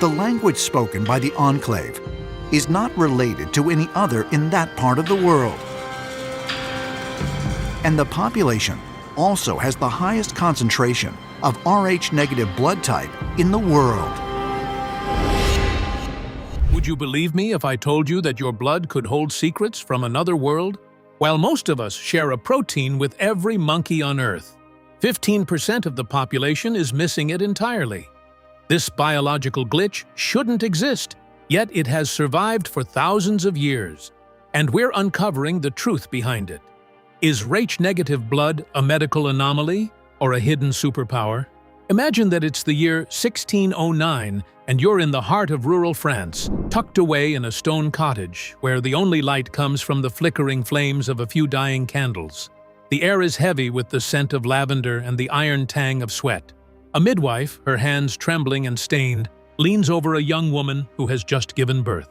The language spoken by the enclave is not related to any other in that part of the world. And the population also has the highest concentration of Rh-negative blood type in the world. Would you believe me if I told you that your blood could hold secrets from another world? While most of us share a protein with every monkey on Earth, 15% of the population is missing it entirely. This biological glitch shouldn't exist, yet it has survived for thousands of years, and we're uncovering the truth behind it. Is Rh-negative blood a medical anomaly or a hidden superpower? Imagine that it's the year 1609 and you're in the heart of rural France, tucked away in a stone cottage where the only light comes from the flickering flames of a few dying candles. The air is heavy with the scent of lavender and the iron tang of sweat. A midwife, her hands trembling and stained, leans over a young woman who has just given birth.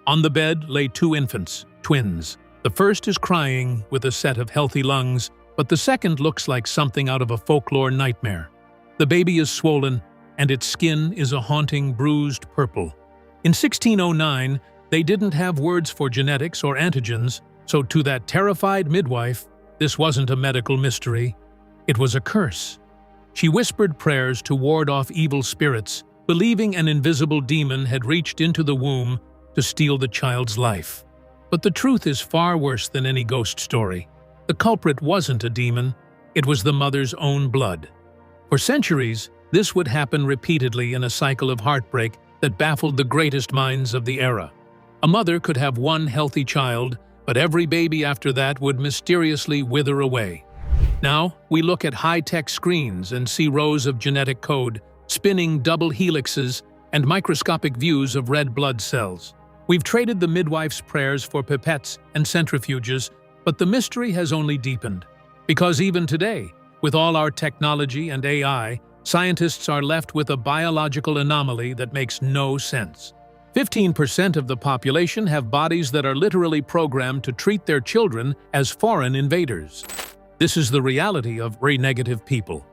On the bed lay two infants, twins. The first is crying with a set of healthy lungs, but the second looks like something out of a folklore nightmare. The baby is swollen, and its skin is a haunting, bruised purple. In 1609, they didn't have words for genetics or antigens, so to that terrified midwife, this wasn't a medical mystery. It was a curse. She whispered prayers to ward off evil spirits, believing an invisible demon had reached into the womb to steal the child's life. But the truth is far worse than any ghost story. The culprit wasn't a demon, it was the mother's own blood. For centuries, this would happen repeatedly in a cycle of heartbreak that baffled the greatest minds of the era. A mother could have one healthy child, but every baby after that would mysteriously wither away. Now, we look at high-tech screens and see rows of genetic code, spinning double helixes, and microscopic views of red blood cells. We've traded the midwife's prayers for pipettes and centrifuges, but the mystery has only deepened. Because even today, with all our technology and AI, scientists are left with a biological anomaly that makes no sense. 15% of the population have bodies that are literally programmed to treat their children as foreign invaders. This is the reality of Rh-negative people.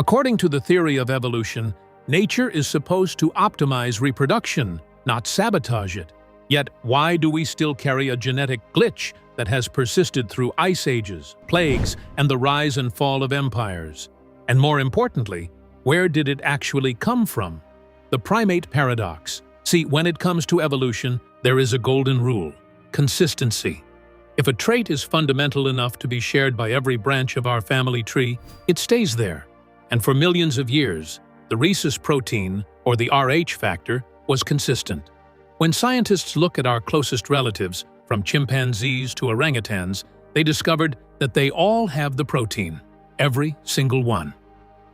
According to the theory of evolution, nature is supposed to optimize reproduction, not sabotage it. Yet, why do we still carry a genetic glitch that has persisted through ice ages, plagues, and the rise and fall of empires? And more importantly, where did it actually come from? The primate paradox. See, when it comes to evolution, there is a golden rule: consistency. If a trait is fundamental enough to be shared by every branch of our family tree, it stays there. And for millions of years, the rhesus protein, or the Rh factor, was consistent. When scientists look at our closest relatives, from chimpanzees to orangutans, they discovered that they all have the protein, every single one.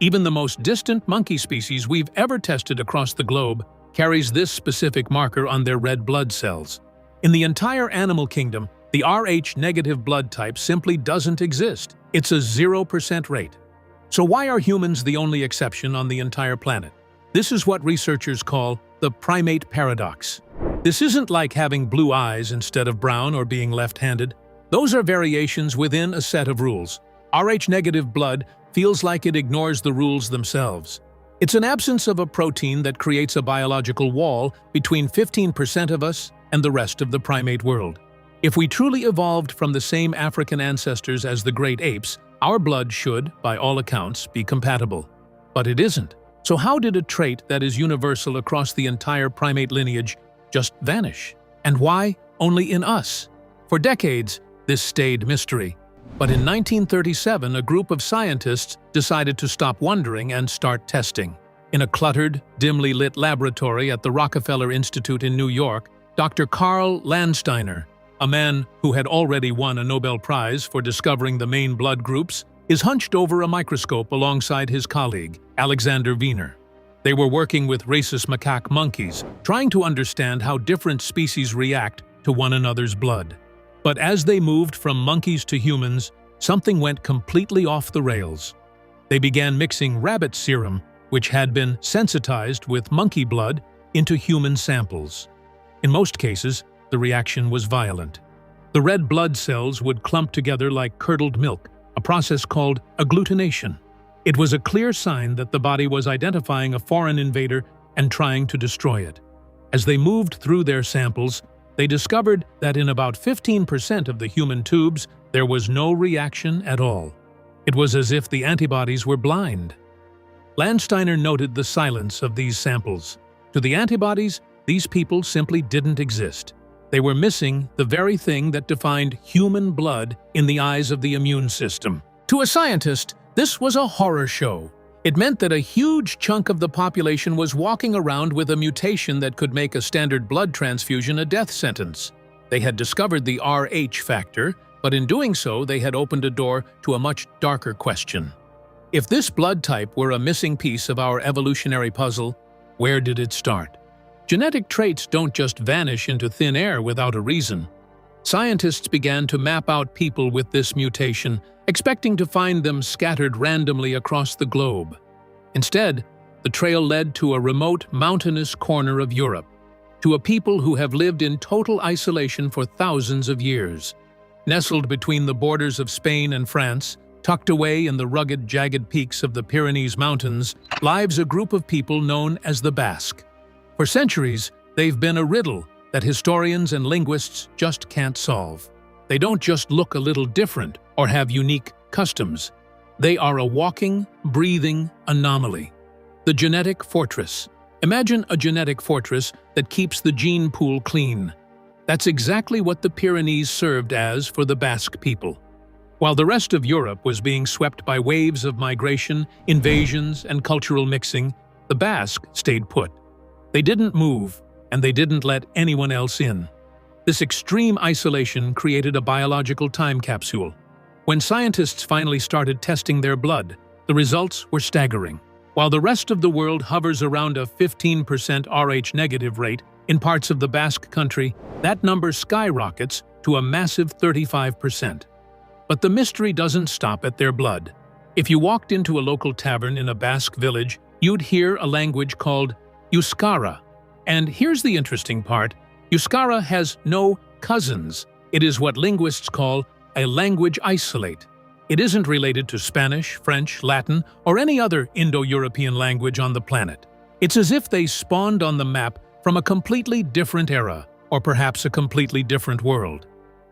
Even the most distant monkey species we've ever tested across the globe carries this specific marker on their red blood cells. In the entire animal kingdom, the Rh-negative blood type simply doesn't exist. It's a 0% rate. So why are humans the only exception on the entire planet? This is what researchers call the primate paradox. This isn't like having blue eyes instead of brown or being left-handed. Those are variations within a set of rules. Rh-negative blood feels like it ignores the rules themselves. It's an absence of a protein that creates a biological wall between 15% of us and the rest of the primate world. If we truly evolved from the same African ancestors as the great apes, our blood should, by all accounts, be compatible. But it isn't. So how did a trait that is universal across the entire primate lineage just vanish? And why only in us? For decades, this stayed mystery. But in 1937, a group of scientists decided to stop wondering and start testing. In a cluttered, dimly lit laboratory at the Rockefeller Institute in New York, Dr. Karl Landsteiner, a man who had already won a Nobel Prize for discovering the main blood groups, is hunched over a microscope alongside his colleague, Alexander Wiener. They were working with rhesus macaque monkeys, trying to understand how different species react to one another's blood. But as they moved from monkeys to humans, something went completely off the rails. They began mixing rabbit serum, which had been sensitized with monkey blood, into human samples. In most cases, the reaction was violent. The red blood cells would clump together like curdled milk, a process called agglutination. It was a clear sign that the body was identifying a foreign invader and trying to destroy it. As they moved through their samples, they discovered that in about 15% of the human tubes, there was no reaction at all. It was as if the antibodies were blind. Landsteiner noted the silence of these samples. To the antibodies, these people simply didn't exist. They were missing the very thing that defined human blood in the eyes of the immune system. To a scientist, this was a horror show. It meant that a huge chunk of the population was walking around with a mutation that could make a standard blood transfusion a death sentence. They had discovered the Rh factor, but in doing so, they had opened a door to a much darker question. If this blood type were a missing piece of our evolutionary puzzle, where did it start? Genetic traits don't just vanish into thin air without a reason. Scientists began to map out people with this mutation, expecting to find them scattered randomly across the globe. Instead, the trail led to a remote mountainous corner of Europe, to a people who have lived in total isolation for thousands of years. Nestled between the borders of Spain and France, tucked away in the rugged, jagged peaks of the Pyrenees Mountains, lives a group of people known as the Basque. For centuries, they've been a riddle that historians and linguists just can't solve. They don't just look a little different or have unique customs. They are a walking, breathing anomaly. The genetic fortress. Imagine a genetic fortress that keeps the gene pool clean. That's exactly what the Pyrenees served as for the Basque people. While the rest of Europe was being swept by waves of migration, invasions, and cultural mixing, the Basque stayed put. They didn't move, and they didn't let anyone else in. This extreme isolation created a biological time capsule. When scientists finally started testing their blood, the results were staggering. While the rest of the world hovers around a 15% Rh-negative rate, in parts of the Basque country, that number skyrockets to a massive 35%. But the mystery doesn't stop at their blood. If you walked into a local tavern in a Basque village, you'd hear a language called Euskara. And here's the interesting part. Euskara has no cousins. It is what linguists call a language isolate. It isn't related to Spanish, French, Latin, or any other Indo-European language on the planet. It's as if they spawned on the map from a completely different era, or perhaps a completely different world.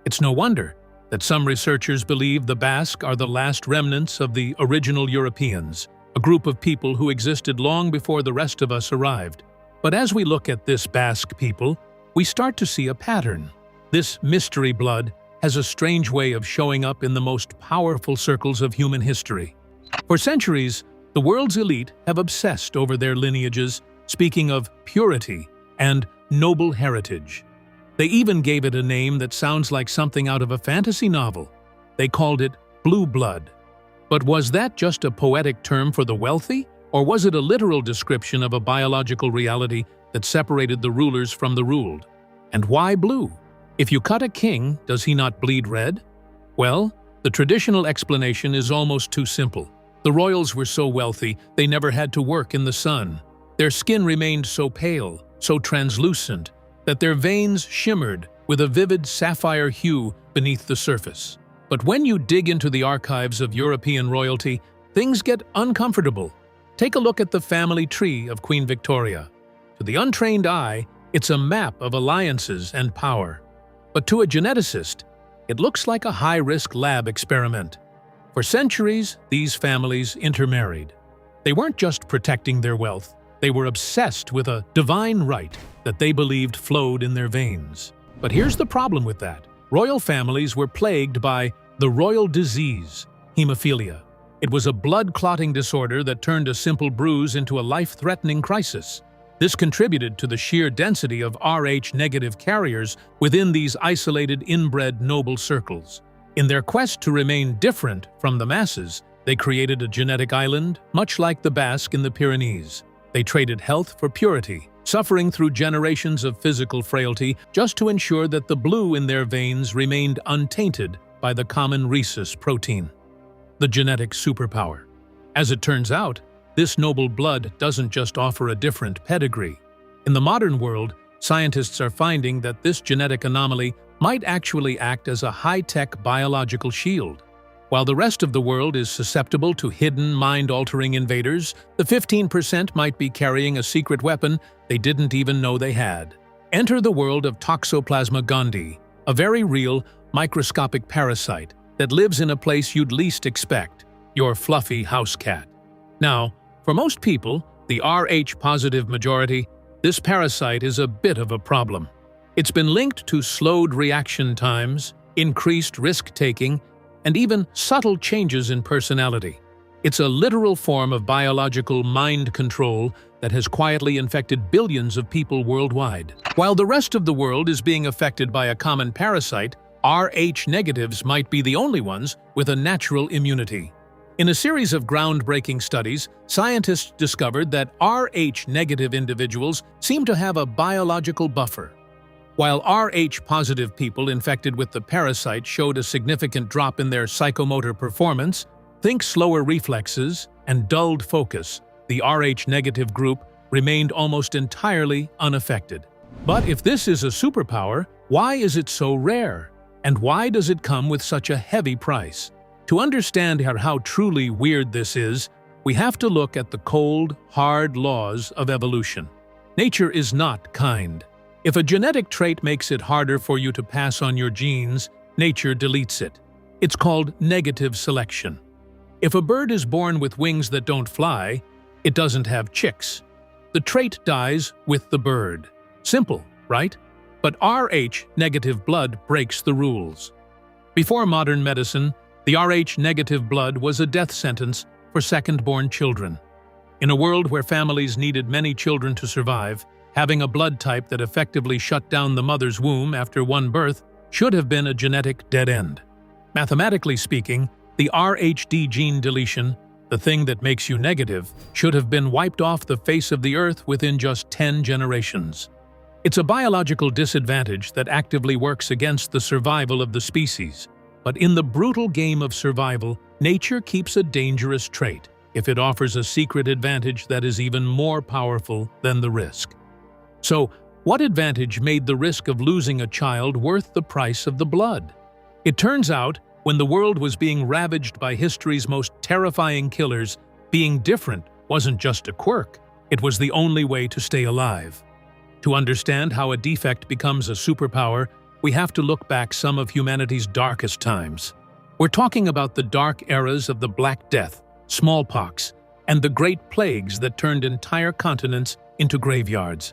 It's no wonder that some researchers believe the Basque are the last remnants of the original Europeans, a group of people who existed long before the rest of us arrived. But as we look at this Basque people, we start to see a pattern. This mystery blood has a strange way of showing up in the most powerful circles of human history. For centuries, the world's elite have obsessed over their lineages, speaking of purity and noble heritage. They even gave it a name that sounds like something out of a fantasy novel. They called it blue blood. But was that just a poetic term for the wealthy, or was it a literal description of a biological reality that separated the rulers from the ruled? And why blue? If you cut a king, does he not bleed red? Well, the traditional explanation is almost too simple. The royals were so wealthy, they never had to work in the sun. Their skin remained so pale, so translucent, that their veins shimmered with a vivid sapphire hue beneath the surface. But when you dig into the archives of European royalty, things get uncomfortable. Take a look at the family tree of Queen Victoria. To the untrained eye, it's a map of alliances and power. But to a geneticist, it looks like a high-risk lab experiment. For centuries, these families intermarried. They weren't just protecting their wealth, they were obsessed with a divine right that they believed flowed in their veins. But here's the problem with that. Royal families were plagued by the royal disease, hemophilia. It was a blood-clotting disorder that turned a simple bruise into a life-threatening crisis. This contributed to the sheer density of Rh-negative carriers within these isolated inbred noble circles. In their quest to remain different from the masses, they created a genetic island, much like the Basque in the Pyrenees. They traded health for purity, suffering through generations of physical frailty just to ensure that the blue in their veins remained untainted by the common rhesus protein. The genetic superpower. As it turns out, this noble blood doesn't just offer a different pedigree. In the modern world, scientists are finding that this genetic anomaly might actually act as a high-tech biological shield. While the rest of the world is susceptible to hidden, mind-altering invaders, the 15% might be carrying a secret weapon they didn't even know they had. Enter the world of Toxoplasma gondii, a very real, microscopic parasite that lives in a place you'd least expect, your fluffy house cat. Now, for most people, the Rh-positive majority, this parasite is a bit of a problem. It's been linked to slowed reaction times, increased risk-taking, and even subtle changes in personality. It's a literal form of biological mind control that has quietly infected billions of people worldwide. While the rest of the world is being affected by a common parasite, Rh negatives might be the only ones with a natural immunity. In a series of groundbreaking studies, scientists discovered that Rh negative individuals seem to have a biological buffer. While Rh-positive people infected with the parasite showed a significant drop in their psychomotor performance, think slower reflexes, and dulled focus, the Rh-negative group remained almost entirely unaffected. But if this is a superpower, why is it so rare? And why does it come with such a heavy price? To understand how truly weird this is, we have to look at the cold, hard laws of evolution. Nature is not kind. If a genetic trait makes it harder for you to pass on your genes, nature deletes it. It's called negative selection. If a bird is born with wings that don't fly, it doesn't have chicks. The trait dies with the bird. Simple, right? But Rh-negative blood breaks the rules. Before modern medicine, the Rh-negative blood was a death sentence for second-born children. In a world where families needed many children to survive, having a blood type that effectively shut down the mother's womb after one birth should have been a genetic dead end. Mathematically speaking, the RHD gene deletion, the thing that makes you negative, should have been wiped off the face of the earth within just 10 generations. It's a biological disadvantage that actively works against the survival of the species. But in the brutal game of survival, nature keeps a dangerous trait if it offers a secret advantage that is even more powerful than the risk. So, what advantage made the risk of losing a child worth the price of the blood? It turns out, when the world was being ravaged by history's most terrifying killers, being different wasn't just a quirk, it was the only way to stay alive. To understand how a defect becomes a superpower, we have to look back some of humanity's darkest times. We're talking about the dark eras of the Black Death, smallpox, and the Great Plagues that turned entire continents into graveyards.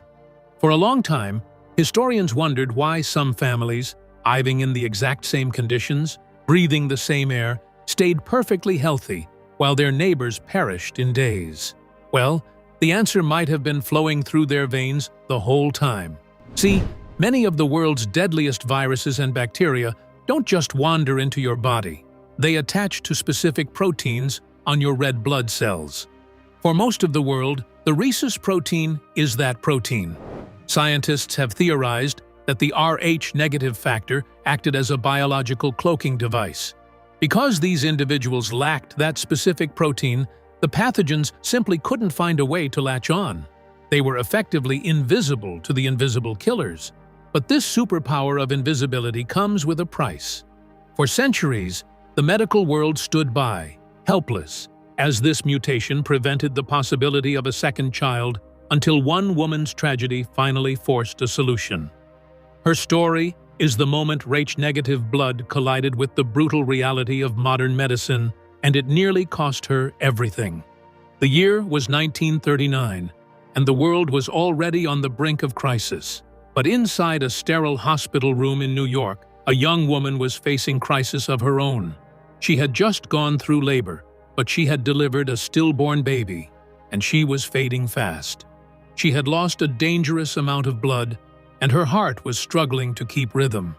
For a long time, historians wondered why some families, living in the exact same conditions, breathing the same air, stayed perfectly healthy while their neighbors perished in days. Well, the answer might have been flowing through their veins the whole time. See, many of the world's deadliest viruses and bacteria don't just wander into your body. They attach to specific proteins on your red blood cells. For most of the world, the rhesus protein is that protein. Scientists have theorized that the Rh-negative factor acted as a biological cloaking device. Because these individuals lacked that specific protein, the pathogens simply couldn't find a way to latch on. They were effectively invisible to the invisible killers. But this superpower of invisibility comes with a price. For centuries, the medical world stood by, helpless, as this mutation prevented the possibility of a second child until one woman's tragedy finally forced a solution. Her story is the moment Rh-negative blood collided with the brutal reality of modern medicine, and it nearly cost her everything. The year was 1939, and the world was already on the brink of crisis. But inside a sterile hospital room in New York, a young woman was facing crisis of her own. She had just gone through labor, but she had delivered a stillborn baby, and she was fading fast. She had lost a dangerous amount of blood, and her heart was struggling to keep rhythm.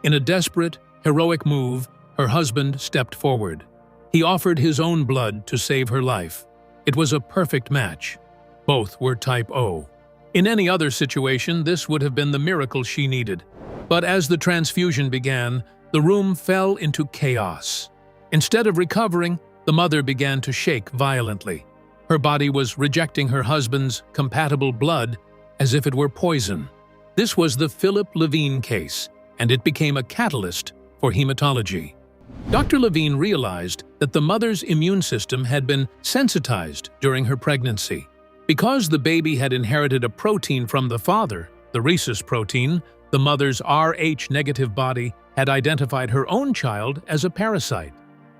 In a desperate, heroic move, her husband stepped forward. He offered his own blood to save her life. It was a perfect match. Both were type O. In any other situation, this would have been the miracle she needed. But as the transfusion began, the room fell into chaos. Instead of recovering, the mother began to shake violently. Her body was rejecting her husband's compatible blood as if it were poison. This was the Philip Levine case, and it became a catalyst for hematology. Dr. Levine realized that the mother's immune system had been sensitized during her pregnancy. Because the baby had inherited a protein from the father, the rhesus protein, the mother's Rh-negative body had identified her own child as a parasite.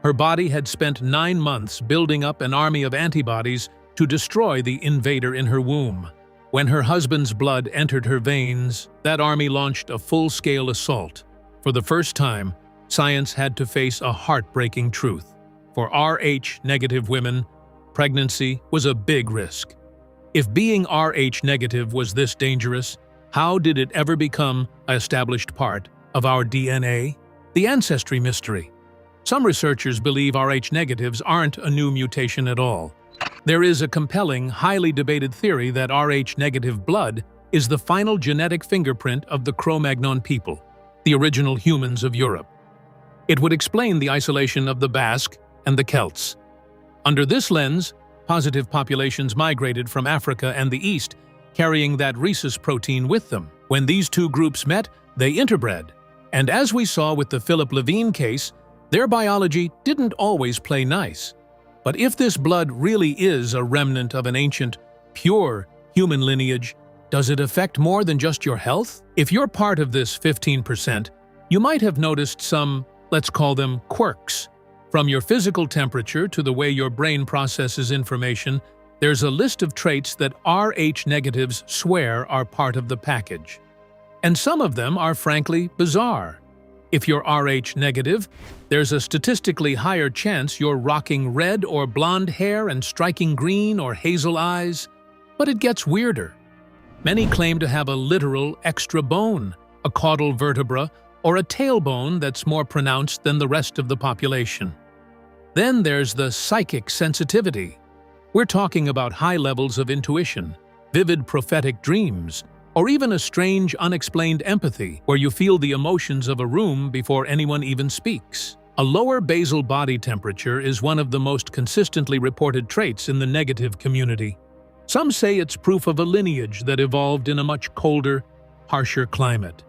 Her body had spent 9 months building up an army of antibodies to destroy the invader in her womb. When her husband's blood entered her veins, that army launched a full-scale assault. For the first time, science had to face a heartbreaking truth. For Rh-negative women, pregnancy was a big risk. If being Rh-negative was this dangerous, how did it ever become an established part of our DNA? The ancestry mystery. Some researchers believe Rh-negatives aren't a new mutation at all. There is a compelling, highly debated theory that Rh-negative blood is the final genetic fingerprint of the Cro-Magnon people, the original humans of Europe. It would explain the isolation of the Basque and the Celts. Under this lens, positive populations migrated from Africa and the East, carrying that rhesus protein with them. When these two groups met, they interbred. And as we saw with the Philip Levine case, their biology didn't always play nice. But if this blood really is a remnant of an ancient, pure human lineage, does it affect more than just your health? If you're part of this 15%, you might have noticed some, let's call them quirks. From your physical temperature to the way your brain processes information, there's a list of traits that Rh-negatives swear are part of the package. And some of them are frankly bizarre. If you're Rh-negative, there's a statistically higher chance you're rocking red or blonde hair and striking green or hazel eyes. But it gets weirder. Many claim to have a literal extra bone, a caudal vertebra, or a tailbone that's more pronounced than the rest of the population. Then there's the psychic sensitivity. We're talking about high levels of intuition, vivid prophetic dreams, or even a strange, unexplained empathy where you feel the emotions of a room before anyone even speaks. A lower basal body temperature is one of the most consistently reported traits in the negative community. Some say it's proof of a lineage that evolved in a much colder, harsher climate.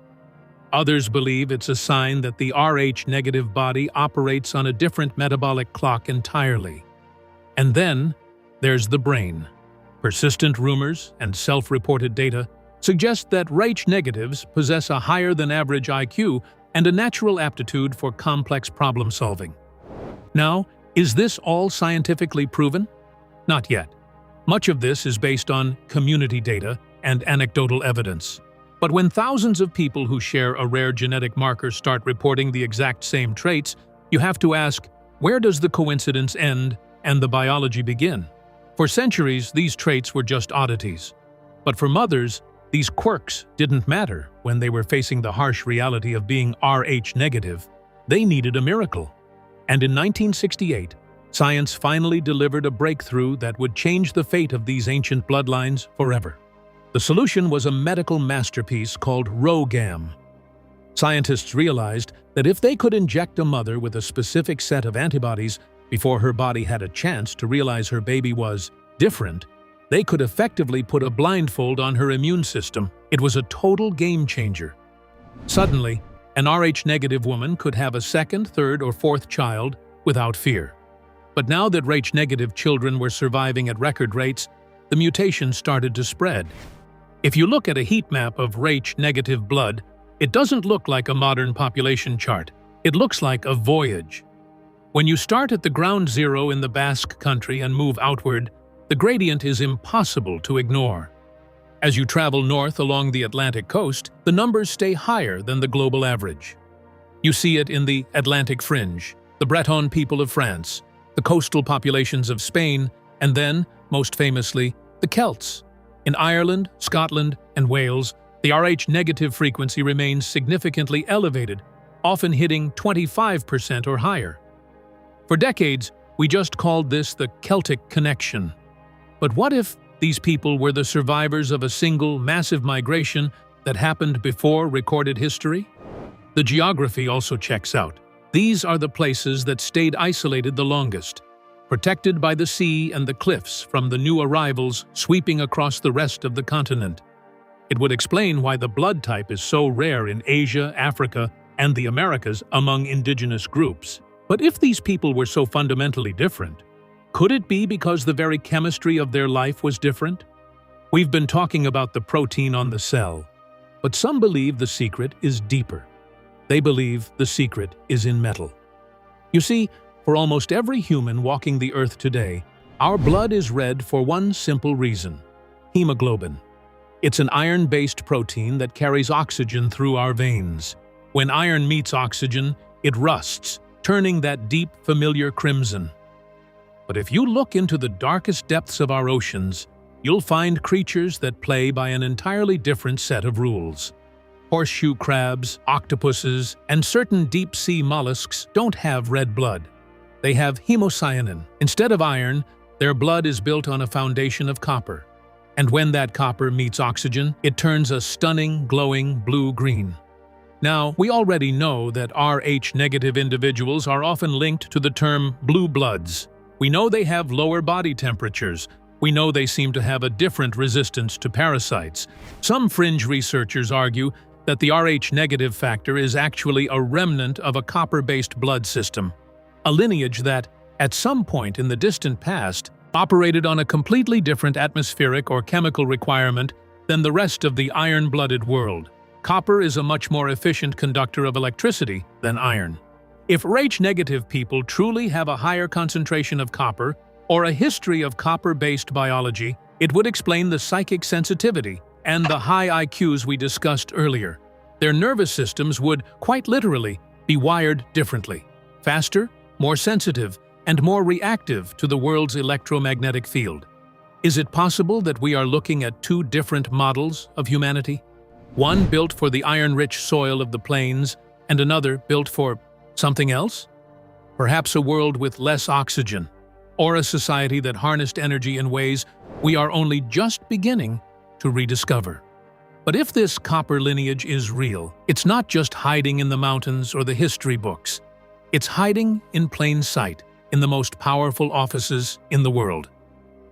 Others believe it's a sign that the Rh-negative body operates on a different metabolic clock entirely. And then there's the brain. Persistent rumors and self-reported data suggest that Rh-negatives possess a higher-than-average IQ and a natural aptitude for complex problem-solving. Now, is this all scientifically proven? Not yet. Much of this is based on community data and anecdotal evidence. But when thousands of people who share a rare genetic marker start reporting the exact same traits, you have to ask, where does the coincidence end and the biology begin? For centuries, these traits were just oddities. But for mothers, these quirks didn't matter when they were facing the harsh reality of being Rh-negative. They needed a miracle. And in 1968, science finally delivered a breakthrough that would change the fate of these ancient bloodlines forever. The solution was a medical masterpiece called RhoGAM. Scientists realized that if they could inject a mother with a specific set of antibodies before her body had a chance to realize her baby was different, they could effectively put a blindfold on her immune system. It was a total game changer. Suddenly, an Rh-negative woman could have a second, third, or fourth child without fear. But now that Rh-negative children were surviving at record rates, the mutation started to spread. If you look at a heat map of Rh-negative blood, it doesn't look like a modern population chart. It looks like a voyage. When you start at the ground zero in the Basque country and move outward, the gradient is impossible to ignore. As you travel north along the Atlantic coast, the numbers stay higher than the global average. You see it in the Atlantic fringe, the Breton people of France, the coastal populations of Spain, and then, most famously, the Celts. In Ireland, Scotland, and Wales, the Rh-negative frequency remains significantly elevated, often hitting 25% or higher. For decades, we just called this the Celtic connection. But what if these people were the survivors of a single, massive migration that happened before recorded history? The geography also checks out. These are the places that stayed isolated the longest, protected by the sea and the cliffs from the new arrivals sweeping across the rest of the continent. It would explain why the blood type is so rare in Asia, Africa, and the Americas among indigenous groups. But if these people were so fundamentally different, could it be because the very chemistry of their life was different? We've been talking about the protein on the cell, but some believe the secret is deeper. They believe the secret is in metal. You see, for almost every human walking the earth today, our blood is red for one simple reason: hemoglobin. It's an iron-based protein that carries oxygen through our veins. When iron meets oxygen, it rusts, turning that deep, familiar crimson. But if you look into the darkest depths of our oceans, you'll find creatures that play by an entirely different set of rules. Horseshoe crabs, octopuses, and certain deep-sea mollusks don't have red blood. They have hemocyanin. Instead of iron, their blood is built on a foundation of copper. And when that copper meets oxygen, it turns a stunning, glowing blue-green. Now, we already know that Rh-negative individuals are often linked to the term blue bloods. We know they have lower body temperatures. We know they seem to have a different resistance to parasites. Some fringe researchers argue that the Rh-negative factor is actually a remnant of a copper-based blood system, a lineage that, at some point in the distant past, operated on a completely different atmospheric or chemical requirement than the rest of the iron-blooded world. Copper is a much more efficient conductor of electricity than iron. If Rh-negative people truly have a higher concentration of copper or a history of copper-based biology, it would explain the psychic sensitivity and the high IQs we discussed earlier. Their nervous systems would, quite literally, be wired differently, faster, more sensitive, and more reactive to the world's electromagnetic field. Is it possible that we are looking at two different models of humanity? One built for the iron-rich soil of the plains, and another built for something else? Perhaps a world with less oxygen, or a society that harnessed energy in ways we are only just beginning to rediscover. But if this copper lineage is real, it's not just hiding in the mountains or the history books. It's hiding in plain sight, in the most powerful offices in the world.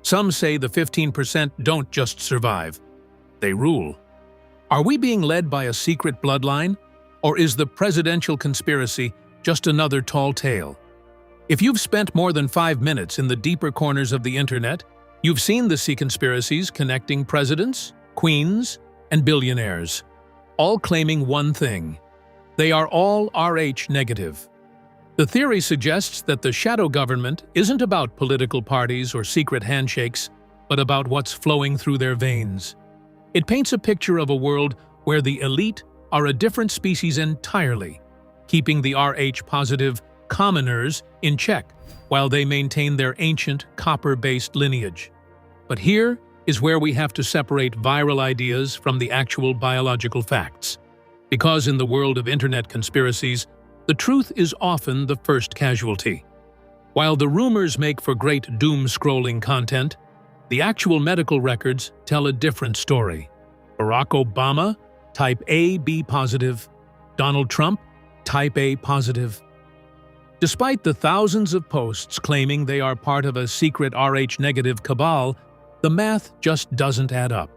Some say the 15% don't just survive, they rule. Are we being led by a secret bloodline, or is the presidential conspiracy just another tall tale? If you've spent more than 5 minutes in the deeper corners of the internet, you've seen the conspiracies connecting presidents, queens, and billionaires, all claiming one thing: they are all Rh-negative. The theory suggests that the shadow government isn't about political parties or secret handshakes, but about what's flowing through their veins. It paints a picture of a world where the elite are a different species entirely, keeping the Rh-positive commoners in check while they maintain their ancient copper-based lineage. But here is where we have to separate viral ideas from the actual biological facts. Because in the world of internet conspiracies, the truth is often the first casualty. While the rumors make for great doom-scrolling content, the actual medical records tell a different story. Barack Obama, type AB positive. Donald Trump, type A positive. Despite the thousands of posts claiming they are part of a secret Rh-negative cabal, the math just doesn't add up.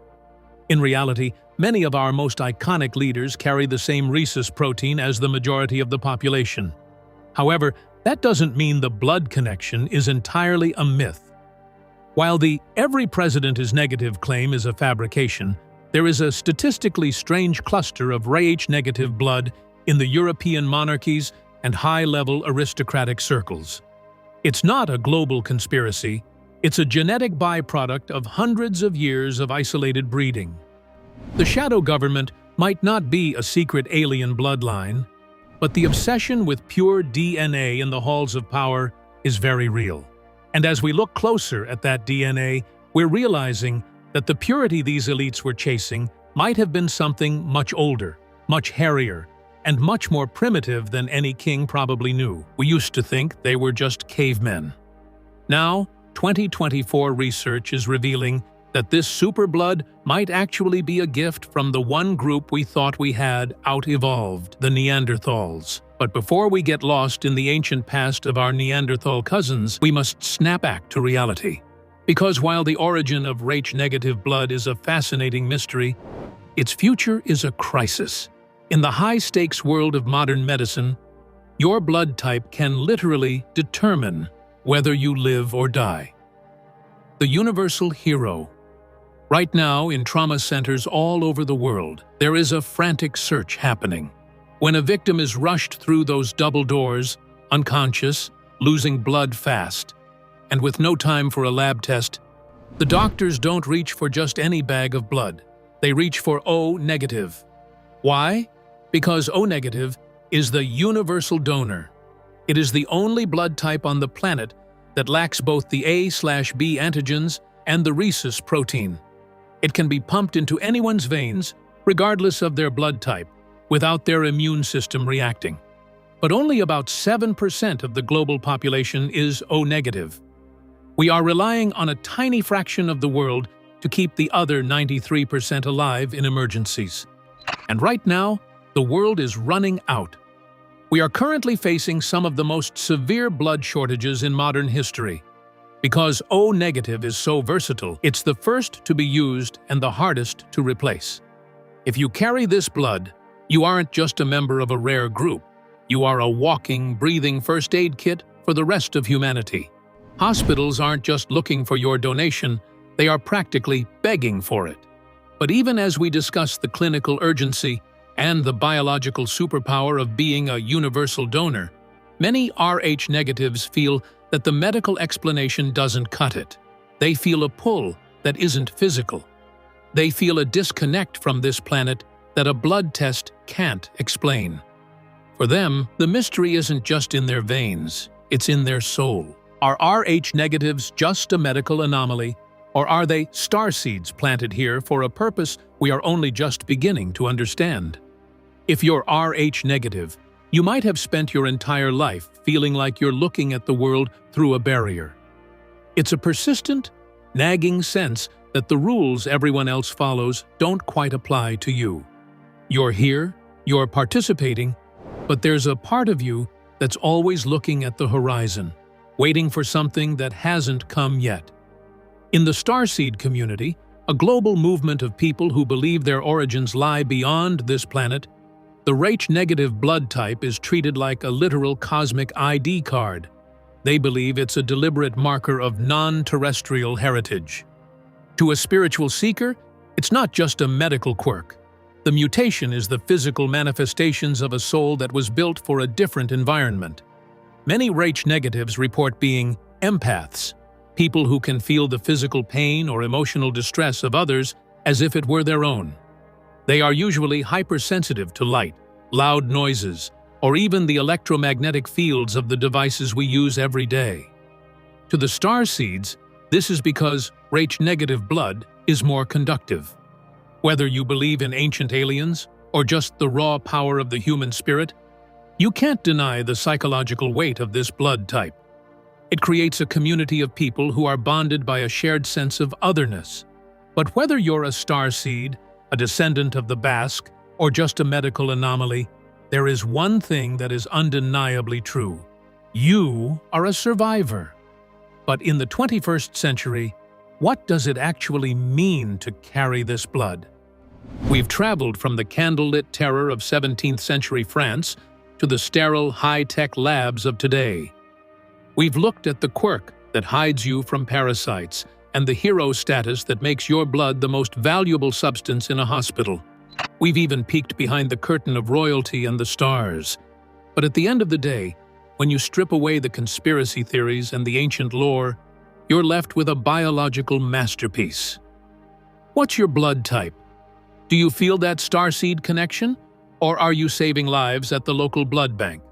In reality, many of our most iconic leaders carry the same rhesus protein as the majority of the population. However, that doesn't mean the blood connection is entirely a myth. While the "every president is negative" claim is a fabrication, there is a statistically strange cluster of Rh-negative blood in the European monarchies and high-level aristocratic circles. It's not a global conspiracy, it's a genetic byproduct of hundreds of years of isolated breeding. The shadow government might not be a secret alien bloodline, but the obsession with pure DNA in the halls of power is very real. And as we look closer at that DNA, we're realizing that the purity these elites were chasing might have been something much older, much hairier, and much more primitive than any king probably knew. We used to think they were just cavemen. Now, 2024 research is revealing that this superblood might actually be a gift from the one group we thought we had out-evolved, the Neanderthals. But before we get lost in the ancient past of our Neanderthal cousins, we must snap back to reality. Because while the origin of Rh-negative blood is a fascinating mystery, its future is a crisis. In the high-stakes world of modern medicine, Your blood type can literally determine whether you live or die. The universal hero. Right now, in trauma centers all over the world, there is a frantic search happening. When a victim is rushed through those double doors, unconscious, losing blood fast, and with no time for a lab test, the doctors don't reach for just any bag of blood. They reach for O negative. Why? Because O negative is the universal donor. It is the only blood type on the planet that lacks both the A/B antigens and the rhesus protein. It can be pumped into anyone's veins, regardless of their blood type, without their immune system reacting. But only about 7% of the global population is O negative. We are relying on a tiny fraction of the world to keep the other 93% alive in emergencies. And right now, the world is running out. We are currently facing some of the most severe blood shortages in modern history. Because O negative is so versatile, it's the first to be used and the hardest to replace. If you carry this blood, you aren't just a member of a rare group. You are a walking, breathing first aid kit for the rest of humanity. Hospitals aren't just looking for your donation, they are practically begging for it. But even as we discuss the clinical urgency and the biological superpower of being a universal donor, many Rh negatives feel that the medical explanation doesn't cut it. They feel a pull that isn't physical. They feel a disconnect from this planet that a blood test can't explain. For them, the mystery isn't just in their veins, it's in their soul. Are Rh negatives just a medical anomaly, or are they starseeds planted here for a purpose we are only just beginning to understand? If you're Rh negative, you might have spent your entire life feeling like you're looking at the world through a barrier. It's a persistent, nagging sense that the rules everyone else follows don't quite apply to you. You're here, you're participating, but there's a part of you that's always looking at the horizon, waiting for something that hasn't come yet. In the starseed community, a global movement of people who believe their origins lie beyond this planet, the Rh-negative blood type is treated like a literal cosmic ID card. They believe it's a deliberate marker of non-terrestrial heritage. To a spiritual seeker, it's not just a medical quirk. The mutation is the physical manifestations of a soul that was built for a different environment. Many Rh-negatives report being empaths, people who can feel the physical pain or emotional distress of others as if it were their own. They are usually hypersensitive to light, loud noises, or even the electromagnetic fields of the devices we use every day. To the starseeds, this is because Rh-negative blood is more conductive. Whether you believe in ancient aliens or just the raw power of the human spirit, you can't deny the psychological weight of this blood type. It creates a community of people who are bonded by a shared sense of otherness. But whether you're a starseed, a descendant of the Basque, or just a medical anomaly, there is one thing that is undeniably true. You are a survivor. But in the 21st century, what does it actually mean to carry this blood? We've traveled from the candlelit terror of 17th century France to the sterile, high-tech labs of today. We've looked at the quirk that hides you from parasites and the hero status that makes your blood the most valuable substance in a hospital. We've even peeked behind the curtain of royalty and the stars. But at the end of the day, when you strip away the conspiracy theories and the ancient lore, you're left with a biological masterpiece. What's your blood type? Do you feel that starseed connection? Or are you saving lives at the local blood bank?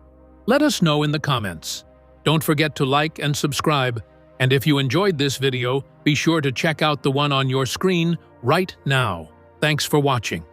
Let us know in the comments. Don't forget to like and subscribe. And if you enjoyed this video, be sure to check out the one on your screen right now. Thanks for watching.